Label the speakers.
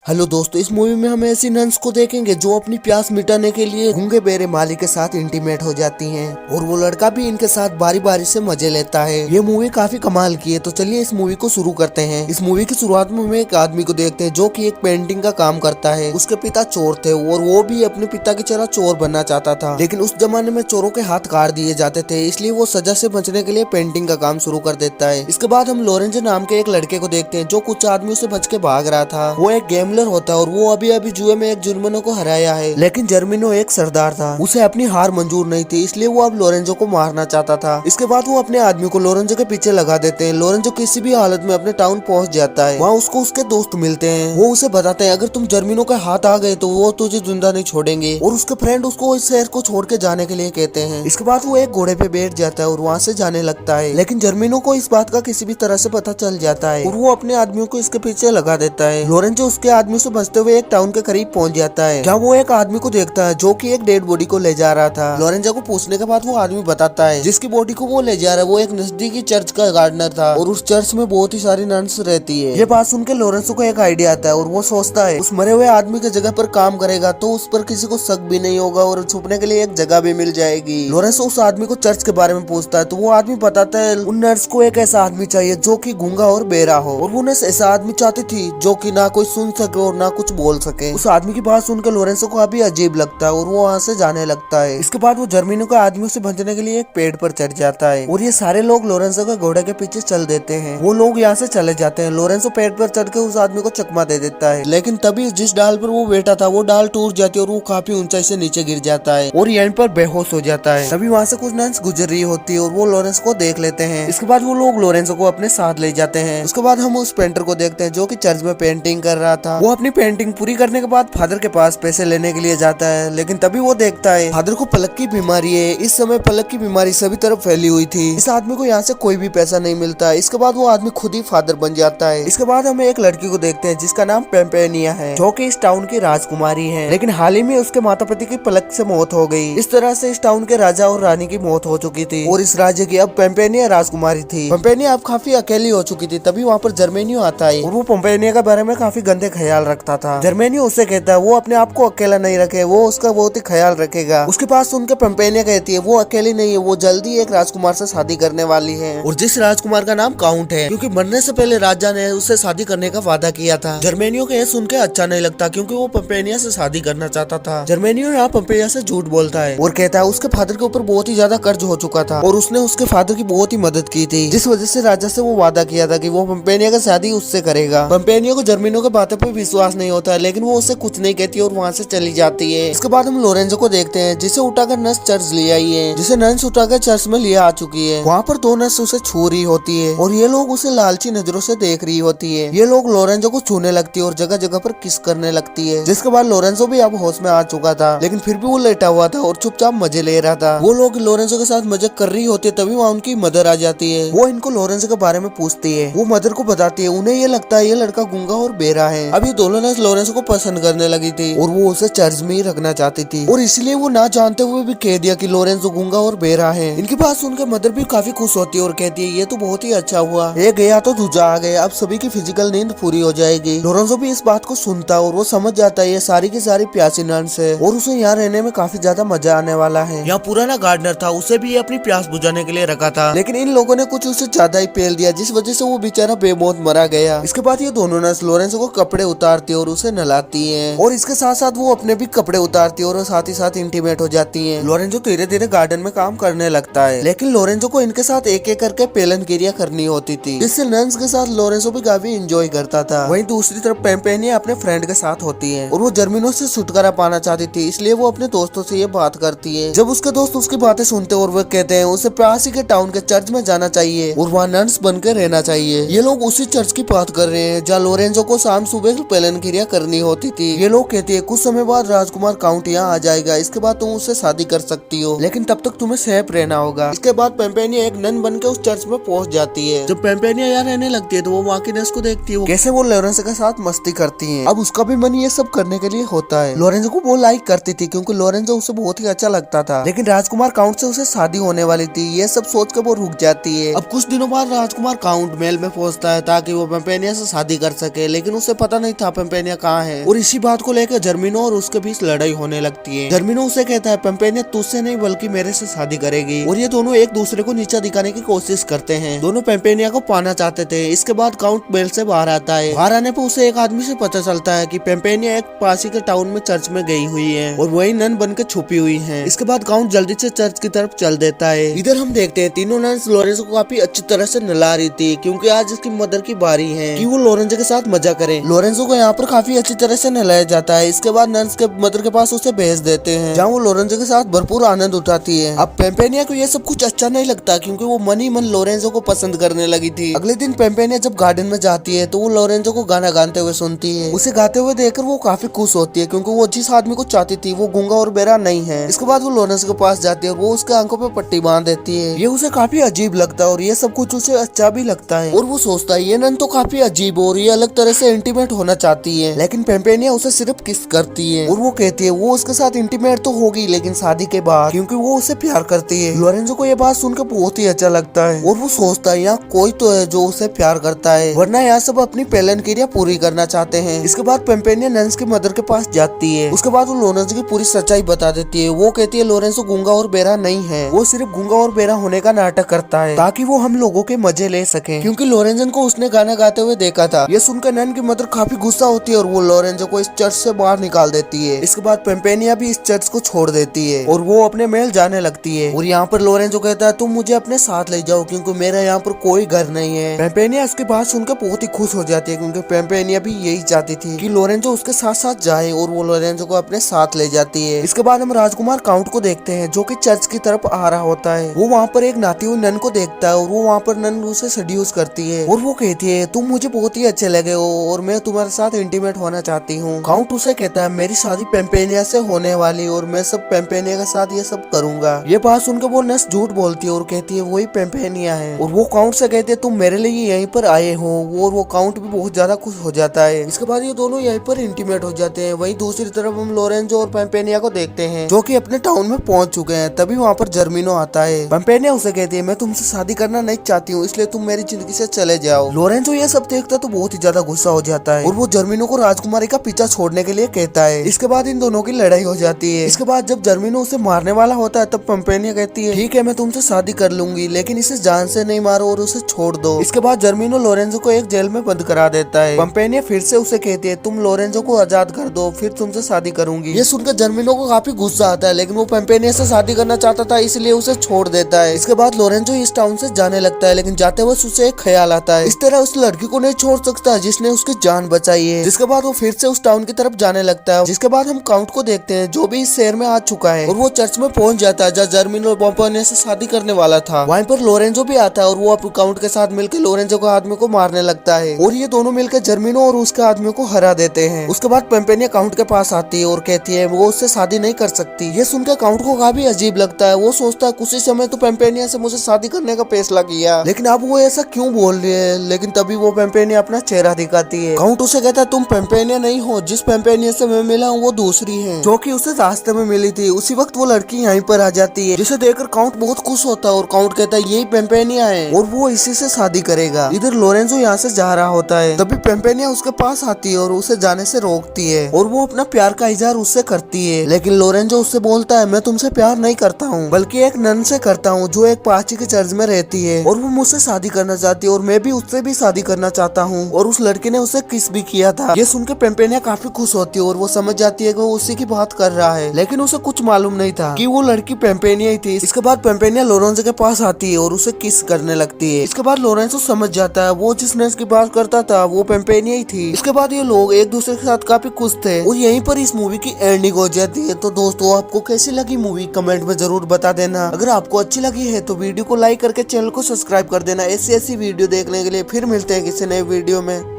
Speaker 1: Hello दोस्तों, इस movie में हम ऐसी नन्स को देखेंगे जो अपनी प्यास मिटाने के लिए गूंगे बेरे माली के साथ इंटीमेट हो जाती हैं और वो लड़का भी इनके साथ बारी बारी से मजे लेता है। ये मूवी काफी कमाल की है, तो चलिए इस मूवी को शुरू करते हैं। इस मूवी की शुरुआत में हम एक आदमी को देखते हैं जो कि एक पेंटिंग का काम करता है। उसके पिता चोर थे और वो भी अपने पिता की तरह चोर बनना चाहता था, लेकिन उस जमाने में चोरों के हाथ काट दिए जाते थे, इसलिए वो सजा से बचने के लिए पेंटिंग का काम शुरू कर देता है। इसके बाद हम लोरेंजो नाम के एक लड़के को देखते हैं जो कुछ आदमियों से बच के भाग रहा था। वो एक गैम्बलर होता है और वो अभी अभी जुए में एक जुर्मनो को हराया है, लेकिन जर्मिनो एक सरदार था, उसे अपनी हार मंजूर नहीं थी, इसलिए वो अब लोरेंजो को मारना चाहता था। इसके बाद वो अपने आदमी को लोरेंजो के पीछे लगा देते हैं। लोरेंजो किसी भी हालत में अपने टाउन पहुंच जाता है। वहाँ उसको उसके दोस्त मिलते हैं। वो उसे बताते हैं अगर तुम जर्मिनो के हाथ आ गए तो वो तुझे जिंदा नहीं छोड़ेंगे, और उसके फ्रेंड उसको इस शहर को छोड़ के जाने के लिए कहते हैं। इसके बाद वो एक घोड़े पे बैठ जाता है और वहाँ से जाने लगता है, लेकिन जर्मिनो को इस बात का किसी भी तरह से पता चल जाता है और वो अपने आदमियों को इसके पीछे लगा देता है। लोरेंजो उसके आदमी से बचते हुए एक टाउन के करीब पहुंच जाता है, जहाँ वो एक आदमी को देखता है जो कि एक डेड बॉडी को ले जा रहा था। लोरेंजो को पूछने के बाद वो आदमी बताता है जिसकी बॉडी को वो ले जा रहा है वो एक नजदीकी चर्च का गार्डनर था और उस चर्च में बहुत ही सारी नन्स रहती है। ये बात सुन के लोरेंजो को एक आइडिया आता है और वो सोचता है उस मरे हुए आदमी की जगह पर काम करेगा तो उस पर किसी को शक भी नहीं होगा और छुपने के लिए एक जगह भी मिल जाएगी। लोरेंजो उस आदमी को चर्च के बारे में पूछता है तो वो आदमी बताता है उन नर्स को एक ऐसा आदमी चाहिए जो कि गूंगा और बेरा हो, और वो नर्स ऐसा आदमी चाहती थी जो कि ना कोई सुन सके और ना कुछ बोल सके। उस आदमी की बात सुनकर लोरेंजो को अभी अजीब लगता है और वो वहाँ से जाने लगता है। इसके बाद वो जर्मिनो के आदमियों से बचने के लिए एक पेड़ पर चढ़ जाता है और ये सारे लोग लोरेंजो के घोड़े के पीछे चल देते हैं। वो लोग यहाँ से चले जाते हैं। लोरेंजो पेड़ पर चढ़ के उस आदमी को चकमा दे देता है, लेकिन तभी जिस डाल पर वो बैठा था वो डाल टूट जाती है और वो काफी ऊंचाई से नीचे गिर जाता है और यहीं पर बेहोश हो जाता है। तभी वहाँ से कुछ नन्स गुजर रही होती है और वो लोरेंजो को देख लेते हैं। इसके बाद वो लोग लोरेंजो को अपने साथ ले जाते हैं। उसके बाद हम उस पेंटर को देखते हैं जो कि चर्च में पेंटिंग कर रहा था। वो अपनी पेंटिंग पूरी करने के बाद फादर के पास पैसे लेने के लिए जाता है, लेकिन तभी वो देखता है फादर को पलक की बीमारी है। इस समय पलक की बीमारी सभी तरफ फैली हुई थी। इस आदमी को यहाँ से कोई भी पैसा नहीं मिलता। इसके बाद वो आदमी खुद ही फादर बन जाता है। इसके बाद हमें एक लड़की को देखते हैं जिसका नाम पेम्पेनिया है जो कि इस टाउन की राजकुमारी है, लेकिन हाल ही में उसके माता पिता की पलक से मौत हो गई। इस तरह से इस टाउन के राजा और रानी की मौत हो चुकी थी और इस राज्य की अब पेम्पेनिया राजकुमारी थी। पेम्पेनिया अब काफी अकेली हो चुकी थी। तभी वहाँ पर जर्मेनियो आता है और वो पेम्पेनिया के बारे में काफी गंदे ख्याल रखता था। जर्मेनियो उससे कहता है वो अपने आप को अकेला नहीं रखे, वो उसका बहुत ही ख्याल रखेगा। उसके पास सुनकर पेम्पेनिया कहती है वो अकेली नहीं है, वो जल्दी एक राजकुमार से शादी करने वाली है और जिस राजकुमार का नाम काउंट है, क्योंकि मरने से पहले राजा ने उससे शादी करने का वादा किया था। जर्मेनियो को यह सुन के अच्छा नहीं लगता क्योंकि वो पेम्पेनिया से शादी करना चाहता था। जर्मेनियो यहाँ पेम्पेनिया से झूठ बोलता है और कहता है उसके फादर के ऊपर बहुत ही ज्यादा कर्ज हो चुका था और उसने उसके फादर की बहुत ही मदद की थी, जिस वजह से राजा से वो वादा किया था कि वो पेम्पेनिया की शादी उससे करेगा। पेम्पेनिया को जर्मेनियो के बातों पर विश्वास नहीं होता, लेकिन वो उससे कुछ नहीं कहती और वहाँ से चली जाती है। इसके बाद हम लोरेंजो को देखते हैं जिसे उठाकर नर्स चर्च ले आई है, जिसे नर्स उठाकर चर्च में ले आ चुकी है। वहाँ पर दो नर्स उसे छू रही होती है और ये लोग उसे लालची नजरों से देख रही होती है। ये लोग लोरेंजो को छूने लगती है और जगह जगह पर किस करने लगती है, जिसके बाद लोरेंजो भी अब होश में आ चुका था, लेकिन फिर भी वो लेटा हुआ था और चुपचाप मजे ले रहा था। वो लोग लोरेंजो के साथ मजे कर रही होती है, तभी वहाँ उनकी मदर आ जाती है। वो इनको लोरेंजो के बारे में पूछती है। वो मदर को बताती है उन्हें ये लगता है ये लड़का गूंगा और बेरा है। अब ये दोनों नर्स लोरेंजो को पसंद करने लगी थी और वो उसे चर्च में ही रखना चाहती थी और इसलिए वो ना जानते हुए भी कह दिया कि लोरेंजो गूंगा और बेरा है। इनकी बात सुनकर मदर भी काफी खुश होती है और कहती है ये तो बहुत ही अच्छा हुआ, ये गया तो दूजा आ गया, अब सभी की फिजिकल नींद पूरी हो जाएगी। लोरेंजो भी इस बात को सुनता और वो समझ जाता है ये सारी की सारी प्यासी नर्स है और उसे यहाँ रहने में काफी ज्यादा मजा आने वाला है। यहाँ पुराना गार्डनर था, उसे भी अपनी प्यास बुझाने के लिए रखा था, लेकिन इन लोगों ने कुछ उसे ज्यादा ही पेल दिया जिस वजह से वो बेचारा बेमौत मरा गया। इसके बाद ये दोनों नर्स लोरेंजो को कपड़े उतारती है और उसे नहलाती है और इसके साथ साथ वो अपने भी कपड़े उतारती है और साथ ही साथ इंटीमेट हो जाती है। लोरेंजो धीरे धीरे गार्डन में काम करने लगता है, लेकिन लोरेंजो को इनके साथ एक एक करके पेलन क्रिया करनी होती थी, जिससे नन्स के साथ लोरेंजो भी काफी एंजॉय करता था। वहीं दूसरी तरफ पेम्पेनिया अपने फ्रेंड के साथ होती है और वो जर्मिनो से छुटकारा पाना चाहती थी, इसलिए वो अपने दोस्तों से ये बात करती है। जब उसके दोस्त उसकी बातें सुनते और वो कहते हैं उसे पास ही के टाउन के चर्च में जाना चाहिए और वहाँ नन्स बनकर रहना चाहिए। ये लोग उसी चर्च की बात कर रहे हैं जहाँ लोरेंजो को शाम सुबह पेलन क्रिया करनी होती थी। ये लोग कहते हैं कुछ समय बाद राजकुमार काउंट यहाँ आ जाएगा, इसके बाद तुम उससे शादी कर सकती हो, लेकिन तब तक तुम्हें सेफ रहना होगा। इसके बाद पेम्पेनिया एक नन बनकर उस चर्च में पहुंच जाती है। जब पेम्पेनिया यहाँ रहने लगती है तो वो वहाँ की नर्स को देखती है कैसे वो लोरेंजो के साथ मस्ती करती है। अब उसका भी मन ये सब करने के लिए होता है। लोरेंजो को वो लाइक करती थी क्योंकि लोरेंजो उसे बहुत ही अच्छा लगता था, लेकिन राजकुमार काउंट से उसे शादी होने वाली थी। ये सब सोच कर वो रुक जाती है। अब कुछ दिनों बाद राजकुमार काउंट महल में पहुंचता है ताकि वो पेम्पेनिया से शादी कर सके, लेकिन उसे पता नहीं नहीं था पेम्पेनिया कहाँ है। और इसी बात को लेकर जर्मिनो और उसके बीच लड़ाई होने लगती है। जर्मिनो उसे कहता है पेम्पेनिया तुझसे नहीं बल्कि मेरे से शादी करेगी। और ये दोनों एक दूसरे को नीचा दिखाने की कोशिश करते हैं। दोनों पेम्पेनिया को पाना चाहते थे। इसके बाद काउंट बेल से बाहर आता है। बाहर आने पर उसे एक आदमी से पता चलता है कि पेम्पेनिया एक पास ही के टाउन में चर्च में गई हुई है और वही नन बन के छुपी हुई है। इसके बाद काउंट जल्दी से चर्च की तरफ चल देता है। इधर हम देखते हैं तीनों नन्स लोरेंजो को काफी अच्छी तरह से नला रही थी क्योंकि आज इसकी मदर की बारी है कि वो लोरेंजो के साथ मजा करे। लोरेंजो को यहाँ पर काफी अच्छी तरह से नहलाया जाता है। इसके बाद नन्स के मदर के पास उसे भेज देते हैं जहाँ वो लोरेंजो के साथ भरपूर आनंद उठाती है। अब पेम्पेनिया को ये सब कुछ अच्छा नहीं लगता क्योंकि वो मन ही मन लोरेंजो को पसंद करने लगी थी। अगले दिन पेम्पेनिया जब गार्डन में जाती है तो वो लोरेंजो को गाना गाते हुए सुनती है। उसे गाते हुए देखकर वो काफी खुश होती है क्योंकि वो जिस आदमी को चाहती थी वो गूंगा और बेरा नहीं है। इसके बाद वो लोरेंजो के पास जाती है और वो उसके आंखों पे पट्टी बांध देती है। ये उसे काफी अजीब लगता है और ये सब कुछ उसे अच्छा भी लगता है और वो सोचता है ये नन तो काफी अजीब और ये अलग तरह से इंटीमेट होना चाहती है। लेकिन पेम्पेनिया उसे सिर्फ किस करती है और वो कहती है वो उसके साथ इंटीमेट तो होगी लेकिन शादी के बाद क्योंकि वो उसे प्यार करती है। लोरेंजो को ये बात सुनकर बहुत ही अच्छा लगता है और वो सोचता है यहाँ कोई तो है जो उसे प्यार करता है वरना यहाँ सब अपनी पेलन क्रिया पूरी करना चाहते हैं। इसके बाद पेम्पेनिया नन्स की मदर के पास जाती है। उसके बाद वो लोरेंजो की पूरी सच्चाई बता देती है। वो कहती है लोरेंजो गूंगा और बेरा नहीं है, वो सिर्फ गूंगा और बेरा होने का नाटक करता है ताकि वो हम लोगों के मजे ले सके क्योंकि लोरेंजो को उसने गाना गाते हुए देखा था। ये सुनकर नन की मदर काफी गुस्सा होती है और वो लोरेंजो को इस चर्च से बाहर निकाल देती है। इसके बाद पेम्पेनिया भी इस चर्च को छोड़ देती है और वो अपने महल जाने लगती है। और यहाँ पर लोरेंजो कहता है तुम मुझे अपने साथ ले जाओ क्योंकि मेरा यहाँ पर कोई घर नहीं है। पेम्पेनिया इसकी बात सुनकर बहुत ही खुश हो जाती है क्योंकि पेम्पेनिया भी यही चाहती थी कि लोरेंजो उसके साथ साथ जाए और वो लोरेंजो को अपने साथ ले जाती है। इसके बाद हम राजकुमार काउंट को देखते हैं जो कि चर्च की तरफ आ रहा होता है। वो वहाँ पर एक नाती हुई नन को देखता है और वो वहाँ पर नन उसे सेड्यूस करती है और वो कहती है तुम मुझे बहुत ही अच्छे लगे हो और मैं तुम्हारे साथ इंटीमेट होना चाहती हूँ। काउंट उसे कहता है मेरी शादी पेम्पेनिया से होने वाली और मैं सब पेम्पेनिया के साथ ये सब करूंगा। ये बात सुनकर वो नस झूठ बोलती है और कहती है वही पेम्पेनिया है और वो काउंट से कहती है तुम मेरे लिए यहीं पर आए हो। वो काउंट भी बहुत ज्यादा खुश हो जाता है। इसके बाद ये दोनों यहीं पर इंटीमेट हो जाते हैं। वहीं दूसरी तरफ हम लोरेंजो और पेम्पेनिया को देखते हैं जो कि अपने टाउन में पहुंच चुके हैं। तभी वहाँ पर जर्मिनो आता है। पेम्पेनिया उसे कहती है मैं तुमसे शादी करना नहीं चाहती हूँ इसलिए तुम मेरी जिंदगी से चले जाओ। लोरेंजो ये सब देखता तो बहुत ही ज्यादा गुस्सा हो जाता है और वो जर्मिनो को राजकुमारी का पीछा छोड़ने के लिए कहता है। इसके बाद इन दोनों की लड़ाई हो जाती है। इसके बाद जब जर्मिनो उसे मारने वाला होता है तब पेम्पेनिया कहती है ठीक है मैं तुमसे शादी कर लूंगी लेकिन इसे जान से नहीं मारो और उसे छोड़ दो। इसके बाद जर्मिनो लोरेंजो को एक जेल में बंद करा देता है। पेम्पेनिया फिर से उसे कहती है तुम लोरेंजो को आजाद कर दो फिर तुमसे शादी करूंगी। ये सुनकर जर्मिनो को काफी गुस्सा आता है लेकिन वो पेम्पेनिया से शादी करना चाहता था इसलिए उसे छोड़ देता है। इसके बाद लोरेंजो इस टाउन से जाने लगता है लेकिन जाते वक्त उसे एक ख्याल आता है इस तरह उस लड़की को नहीं छोड़ सकता जिसने उसकी जान बचाई है। जिसके बाद वो फिर से उस टाउन की तरफ जाने लगता है। जिसके बाद हम काउंट को देखते हैं जो भी इस शहर में आ चुका है और वो चर्च में पहुंच जाता है जहाँ जर्मिनो पेम्पेनिया से शादी करने वाला था। वहीं पर लोरेंजो भी आता है और वो अपने काउंट के साथ मिलकर लोरेंजो के आदमी को मारने लगता है और ये दोनों मिलकर जर्मिनो और उसके आदमी को हरा देते हैं। उसके बाद पेम्पेनिया काउंट के पास आती है और कहती है वो उससे शादी नहीं कर सकती। ये सुनकर काउंट को काफी अजीब लगता है। वो सोचता है कुछ ही समय तो पेम्पेनिया से मुझे शादी करने का फैसला किया लेकिन अब वो ऐसा क्यों बोल रही है। लेकिन तभी वो पेम्पेनिया अपना चेहरा दिखाती है। काउंट उसे कहता है तुम पेम्पेनिया नहीं हो, जिस पेम्पेनिया से मैं मिला हूँ वो दूसरी है जो कि उसे रास्ते में मिली थी। उसी वक्त वो लड़की यहीं पर आ जाती है जिसे देखकर काउंट बहुत खुश होता है और काउंट कहता है यही पेम्पेनिया है और वो इसी से शादी करेगा। इधर लोरेंजो यहाँ से जा रहा होता है तभी पेम्पेनिया उसके पास आती है और उसे जाने से रोकती है और वो अपना प्यार का इजहार उससे करती है। लेकिन लोरेंजो उससे बोलता है मैं तुमसे प्यार नहीं करता हूँ बल्कि एक नन से करता हूँ जो एक पाची के चर्च में रहती है और वो मुझसे शादी करना चाहती है और मैं भी उससे भी शादी करना चाहता हूँ। और उस लड़के ने उसे किस भी किया था। ये सुनकर पेम्पेनिया काफी खुश होती है और वो समझ जाती है कि वो उसी की बात कर रहा है लेकिन उसे कुछ मालूम नहीं था कि वो लड़की पेम्पेनिया ही थी। इसके बाद पेम्पेनिया लोरेंजो के पास आती है और उसे किस करने लगती है। इसके बाद लोरेंजो समझ जाता है वो जिस नर्स की बात करता था वो पेम्पेनिया ही थी। इसके बाद ये लोग एक दूसरे के साथ काफी खुश थे और यहीं पर इस मूवी की एंडिंग हो जाती है। तो दोस्तों आपको कैसी लगी मूवी कमेंट में जरूर बता देना। अगर आपको अच्छी लगी है तो वीडियो को लाइक करके चैनल को सब्सक्राइब कर देना ऐसी वीडियो देखने के लिए। फिर मिलते हैं किसी नए वीडियो में।